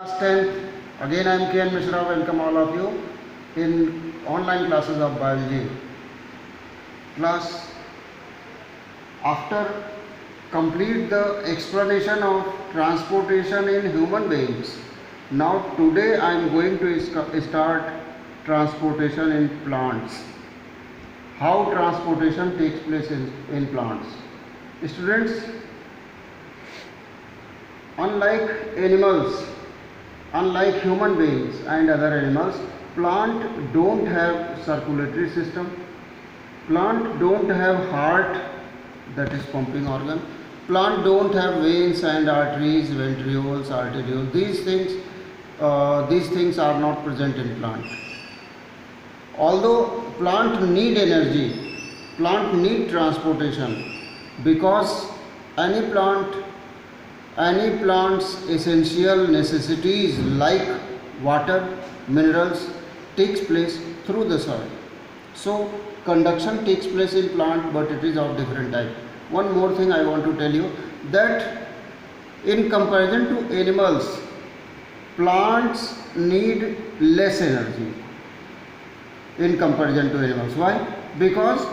Class 10, again I am K.N. Mishra, welcome all of you in online classes of biology. Class, after complete the explanation of transportation in human beings, now today I am going to start transportation in plants. How transportation takes place in plants. Students, unlike human beings and other animals, plant don't have circulatory system, plant don't have heart, that is pumping organ, plant don't have veins and arteries, ventrioles, arterioles. These things are not present in plant. Although plant need energy, plant need transportation, because any plant's essential necessities like water, minerals takes place through the soil. So conduction takes place in plant, but it is of different type. One more thing I want to tell you, that in comparison to animals, plants need less energy in comparison to animals. Why? Because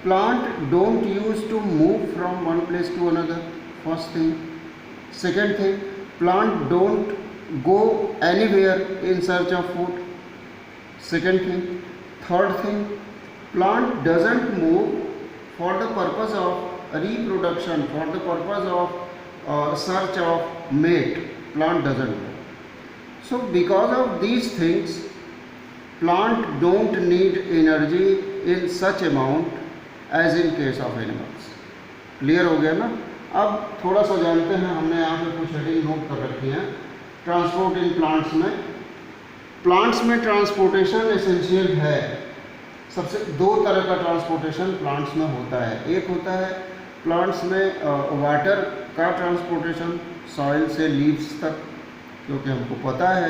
plant don't use to move from one place to another, first thing. Second thing, plant don't go anywhere in search of food. Second thing. Third thing, plant doesn't move for the purpose of reproduction, for the purpose of search of mate. Plant doesn't move. So because of these things, plant don't need energy in such amount as in case of animals. Clear हो गया ना? अब थोड़ा सा जानते हैं, हमने यहाँ पे कुछ हेडिंग नोट कर रखी है। ट्रांसपोर्ट इन प्लांट्स में ट्रांसपोर्टेशन एसेंशियल है। सबसे दो तरह का ट्रांसपोर्टेशन प्लांट्स में होता है। एक होता है प्लांट्स में वाटर का ट्रांसपोर्टेशन सॉइल से लीव्स तक, क्योंकि हमको पता है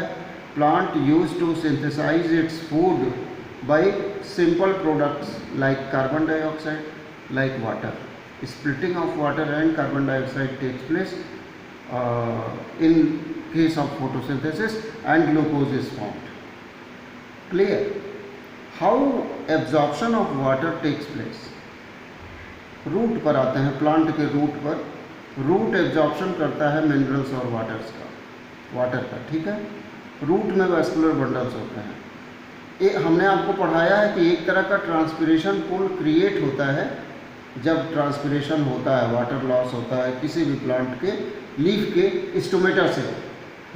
plant use to synthesize its food by simple products like carbon dioxide, like water. Splitting of water and carbon dioxide takes place in case of photosynthesis, and glucose is formed. Clear? How absorption of water takes place? Root पर आते हैं, plant के root पर root absorption करता है minerals और water का, ठीक है. रूट में वैस्कुलर बंडल्स होते हैं. हमने आपको पढ़ाया है कि एक तरह का ट्रांसपिरेशन पूल क्रिएट होता है जब ट्रांसपिरेशन होता है, वाटर लॉस होता है किसी भी प्लांट के लीफ के स्टोमेटा से.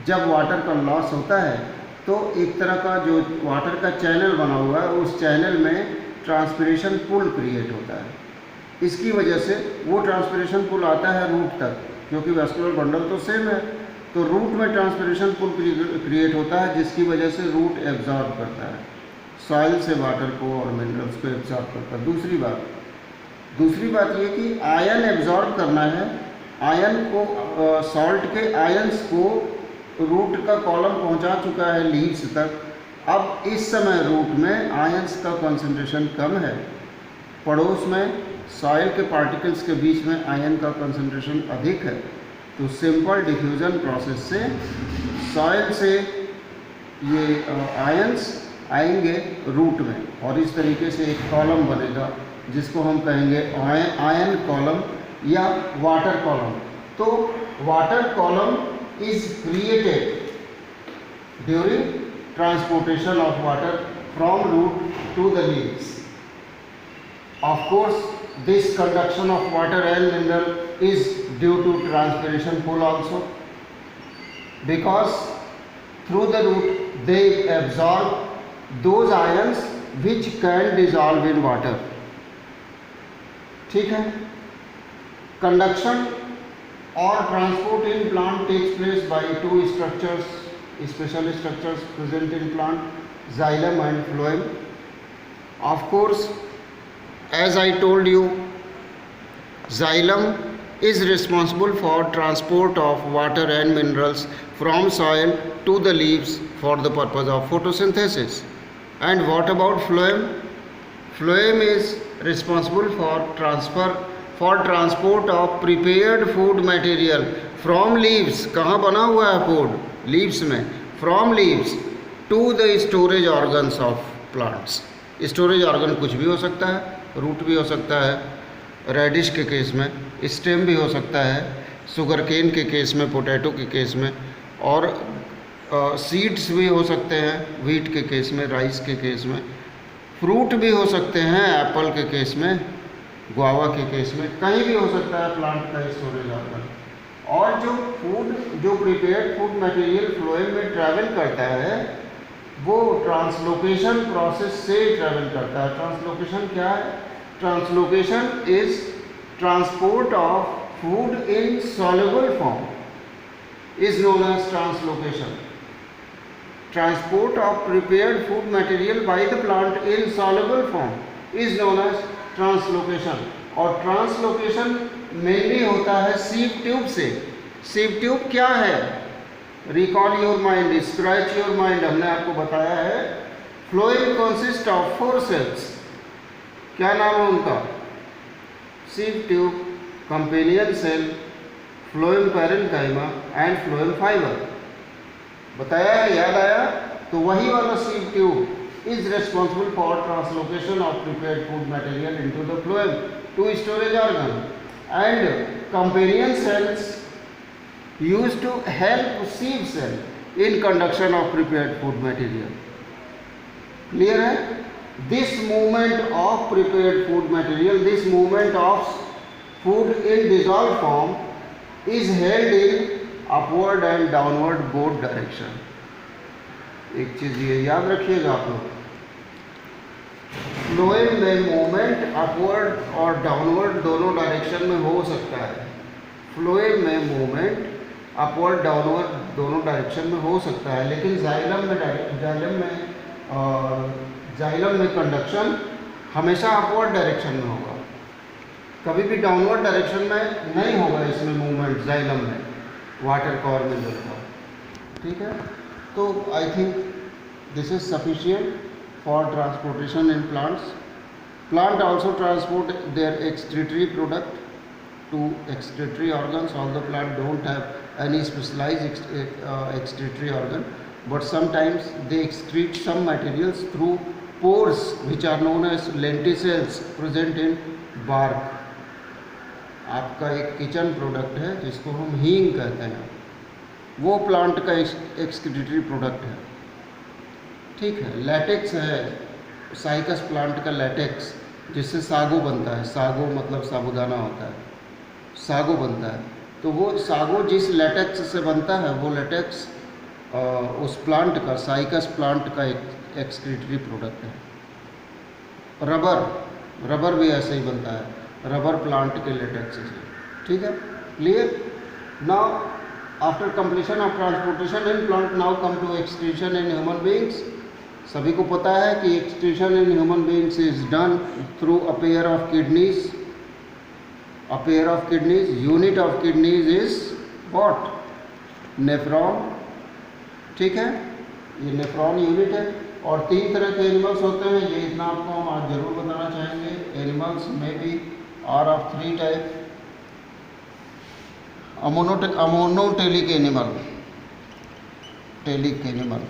जब वाटर का लॉस होता है तो एक तरह का जो वाटर का चैनल बना हुआ है, उस चैनल में ट्रांसपिरेशन पुल क्रिएट होता है. इसकी वजह से वो ट्रांसपिरेशन पुल आता है रूट तक, क्योंकि वैस्कुलर बंडल तो सेम है. तो रूट में ट्रांसपिरेशन पुल क्रिएट होता है, जिसकी वजह से रूट एब्जॉर्ब करता है सॉइल से वाटर को और मिनरल्स को एब्जॉर्ब करता है. दूसरी बात ये कि आयन एब्जॉर्ब करना है. आयन को सॉल्ट के आयन्स को रूट का कॉलम पहुंचा चुका है लीव्स तक. अब इस समय रूट में आयन्स का कंसंट्रेशन कम है, पड़ोस में सॉइल के पार्टिकल्स के बीच में आयन का कंसंट्रेशन अधिक है. तो सिंपल डिफ्यूजन प्रोसेस से सॉइल से ये आयन्स आएंगे रूट में, और इस तरीके से एक कॉलम बनेगा जिसको हम कहेंगे आयन कॉलम या वाटर कॉलम. तो water column is created during transportation of water from root to the leaves. Of course this conduction of water and mineral is due to transpiration pull also, because through the root they absorb those ions which can dissolve in water. ठीक है. Conduction और transport in plant takes place by two structures, special structures present in plant, xylem and phloem. Of course, as I told you, xylem is responsible for transport of water and minerals from soil to the leaves for the purpose of photosynthesis. And what about phloem? Phloem is responsible for transport of prepared food material from leaves. कहाँ बना हुआ है food? Leaves में, from leaves to the storage organs of plants. Storage organ कुछ भी हो सकता है, रूट भी हो सकता है, रेडिश के केस में स्टेम भी हो सकता है, शुगर केन के केस में, पोटैटो के केस में, और सीड्स भी हो सकते हैं व्हीट के केस में, राइस के केस में, फ्रूट भी हो सकते हैं एप्पल के केस में, गुआवा के केस में, कहीं भी हो सकता है प्लांट का स्टोरेज ऑर्गन। और जो प्रिपेयर्ड फूड मटेरियल फ्लोएम में ट्रैवल करता है वो ट्रांसलोकेशन प्रोसेस से ट्रैवल करता है। ट्रांसलोकेशन क्या है? Translocation is transport of food in soluble form is known as translocation. Transport of prepared food material by the plant in soluble form is known as translocation। और translocation mainly होता है sieve tube से। Sieve tube क्या है? Recall your mind, scratch your mind, हमने आपको बताया है। Phloem consist of 4 cells. क्या नाम है उनका? Sieve tube, companion cell, phloem parenchyma and phloem fibre. बताया है, याद आया? तो वही वाला sieve tube is responsible for translocation of prepared food material into the phloem to storage organ and companion cells used to help sieve cell in conduction of prepared food material. Clear है? This movement of prepared food material, this movement of food in dissolve form is held in upward and downward both direction. एक चीज ये याद रखिएगा आप लोग, phloem में movement upward और डाउनवर्ड दोनों डायरेक्शन में हो सकता है। फ्लोएम में मूवमेंट अपवर्ड डाउनवर्ड दोनों डायरेक्शन में हो सकता है, लेकिन जाइलम में कंडक्शन हमेशा अपवर्ड डायरेक्शन में होगा, कभी भी डाउनवर्ड डायरेक्शन में नहीं होगा इसमें मूवमेंट जाइलम में, वाटर कॉर मिनरल का। ठीक है, तो I think this is sufficient for transportation in plants. Plant also transport their excretory product to excretory organs. All the plant don't have any specialised excretory organ, but sometimes they excrete some materials through pores which are known as lenticels present in bark। आपका एक kitchen product है जिसको हम हींग कहते हैं, वो plant का एक्सक्रीटरी प्रोडक्ट है। ठीक है, लैटेक्स है, साइकस प्लांट का लैटेक्स जिससे सागो बनता है। सागो मतलब साबूदाना होता है, सागो बनता है। तो वो सागो जिस लैटेक्स से बनता है वो लैटेक्स उस प्लांट का, साइकस प्लांट का एक एक्सक्रीटरी प्रोडक्ट है। रबर भी ऐसे ही बनता है, रबर प्लांट के लेटेक्स से। ठीक है, clear? Now after completion of transportation in plant, now come to excretion in human beings. सभी को पता है कि excretion in human beings is done through a pair of kidneys. A pair of kidneys, unit of kidneys is what? Nephron. ठीक है, ये nephron unit है। और 3 तरह के एनिमल्स होते हैं, ये इतना आपको हम आज जरूर बताना चाहेंगे। एनिमल्स में भी are of 3 types: ammonotelic animal, telic animal.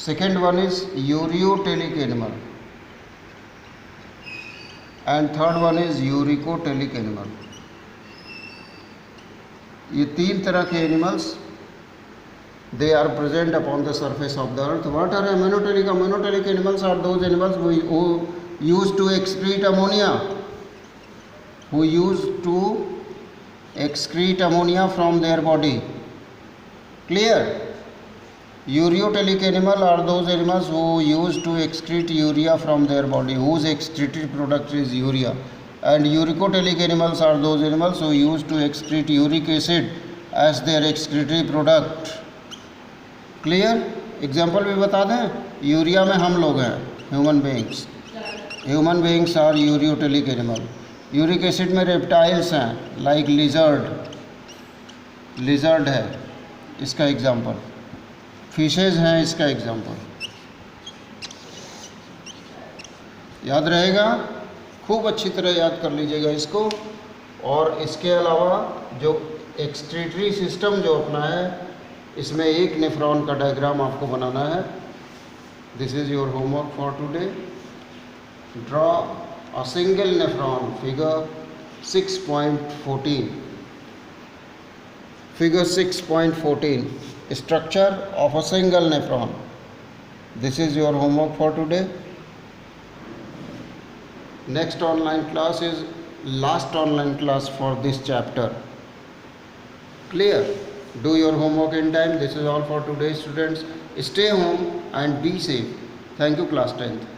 Second one is ureotelic animal and third one is uricotelic animal. ये 3 तरह के animals they are present upon the surface of the earth. What are ammonotelic? Ammonotelic animals are those animals who used to excrete ammonia, who used to excrete ammonia from their body. Clear? Ureotelic animal are those animals who used to excrete urea from their body, whose excreted product is urea. And uricotelic animals are those animals who used to excrete uric acid as their excretory product. Clear? Example भी बता दें, urea में हम लोग हैं, human beings are ureotelic animal. Uric acid में reptiles हैं, like lizard है इसका एग्जाम्पल, फिशेज हैं इसका एग्जाम्पल। याद रहेगा, खूब अच्छी तरह याद कर लीजिएगा इसको। और इसके अलावा जो एक्सक्रीटरी सिस्टम जो अपना है, इसमें एक नेफ्रॉन का डायग्राम आपको बनाना है. This is your homework for today. Draw a single nephron, figure 6.14. Figure 6.14, structure of a single nephron. This is your homework for today. Next online class is last online class for this chapter. Clear? Do your homework in time. This is all for today, students. Stay home and be safe. Thank you, class 10th.